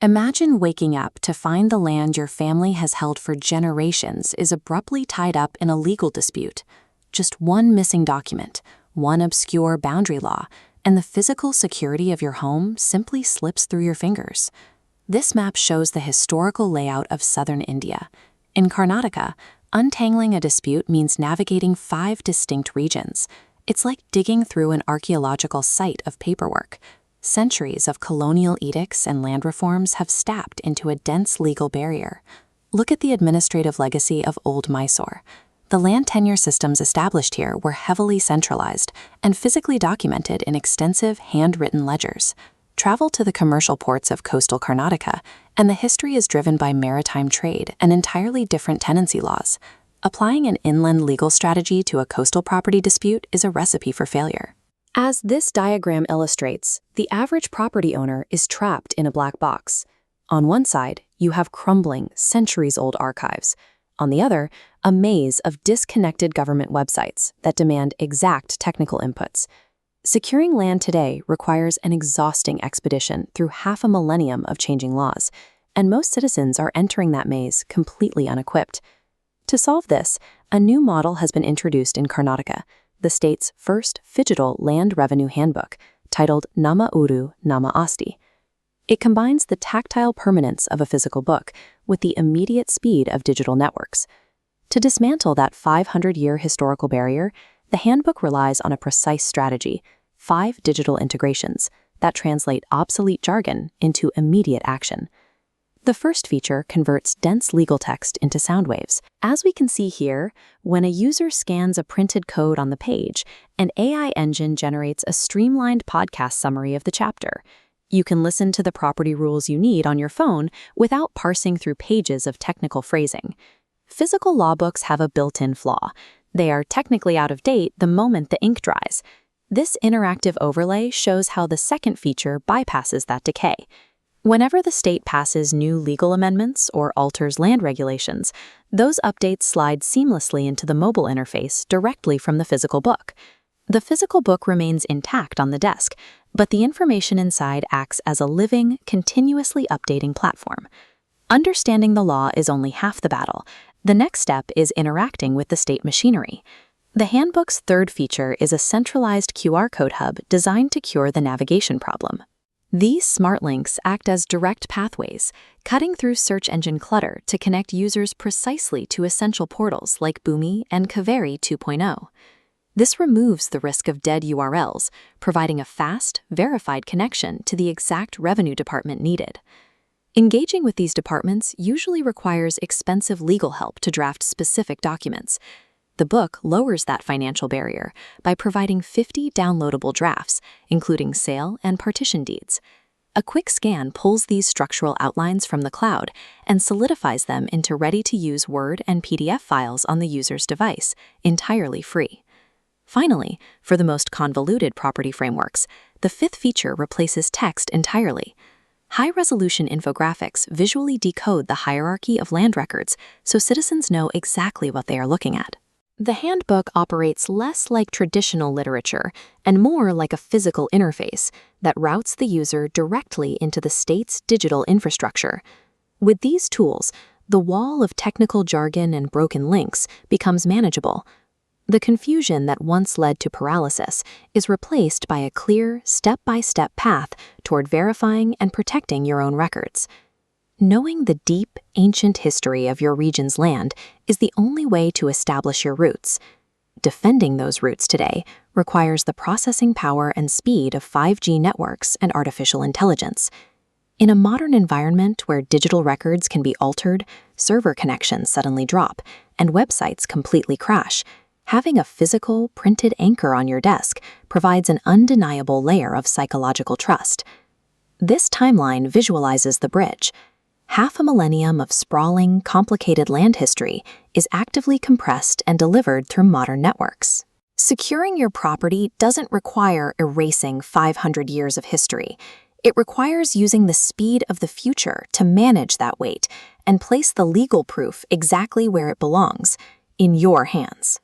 Imagine waking up to find the land your family has held for generations is abruptly tied up in a legal dispute. Just one missing document, one obscure boundary law, and the physical security of your home simply slips through your fingers. This map shows the historical layout of southern India. In Karnataka, untangling a dispute means navigating 5 distinct regions. It's like digging through an archaeological site of paperwork. Centuries of colonial edicts and land reforms have stacked into a dense legal barrier. Look at the administrative legacy of Old Mysore. The land tenure systems established here were heavily centralized and physically documented in extensive handwritten ledgers. Travel to the commercial ports of coastal Karnataka, and the history is driven by maritime trade and entirely different tenancy laws. Applying an inland legal strategy to a coastal property dispute is a recipe for failure. As this diagram illustrates, the average property owner is trapped in a black box. On one side, you have crumbling, centuries-old archives. On the other, a maze of disconnected government websites that demand exact technical inputs. Securing land today requires an exhausting expedition through half a millennium of changing laws, and most citizens are entering that maze completely unequipped. To solve this, a new model has been introduced in Karnataka, the state's first Phygital Land Revenue Handbook, titled Nama Uru, Nama Asti. It combines the tactile permanence of a physical book with the immediate speed of digital networks. To dismantle that 500-year historical barrier, the handbook relies on a precise strategy: 5 digital integrations that translate obsolete jargon into immediate action. The first feature converts dense legal text into sound waves. As we can see here, when a user scans a printed code on the page, an AI engine generates a streamlined podcast summary of the chapter. You can listen to the property rules you need on your phone without parsing through pages of technical phrasing. Physical law books have a built-in flaw. They are technically out of date the moment the ink dries. This interactive overlay shows how the second feature bypasses that decay. Whenever the state passes new legal amendments or alters land regulations, those updates slide seamlessly into the mobile interface directly from the physical book. The physical book remains intact on the desk, but the information inside acts as a living, continuously updating platform. Understanding the law is only half the battle. The next step is interacting with the state machinery. The handbook's third feature is a centralized QR code hub designed to cure the navigation problem. These smart links act as direct pathways, cutting through search engine clutter to connect users precisely to essential portals like Boomi and Kaveri 2.0. This removes the risk of dead URLs, providing a fast, verified connection to the exact revenue department needed. Engaging with these departments usually requires expensive legal help to draft specific documents. The book lowers that financial barrier by providing 50 downloadable drafts, including sale and partition deeds. A quick scan pulls these structural outlines from the cloud and solidifies them into ready-to-use Word and PDF files on the user's device, entirely free. Finally, for the most convoluted property frameworks, the fifth feature replaces text entirely. High-resolution infographics visually decode the hierarchy of land records so citizens know exactly what they are looking at. The handbook operates less like traditional literature and more like a physical interface that routes the user directly into the state's digital infrastructure. With these tools, the wall of technical jargon and broken links becomes manageable. The confusion that once led to paralysis is replaced by a clear, step-by-step path toward verifying and protecting your own records. Knowing the deep, ancient history of your region's land is the only way to establish your roots. Defending those roots today requires the processing power and speed of 5G networks and artificial intelligence. In a modern environment where digital records can be altered, server connections suddenly drop, and websites completely crash, having a physical, printed anchor on your desk provides an undeniable layer of psychological trust. This timeline visualizes the bridge. Half a millennium of sprawling, complicated land history is actively compressed and delivered through modern networks. Securing your property doesn't require erasing 500 years of history. It requires using the speed of the future to manage that weight and place the legal proof exactly where it belongs, in your hands.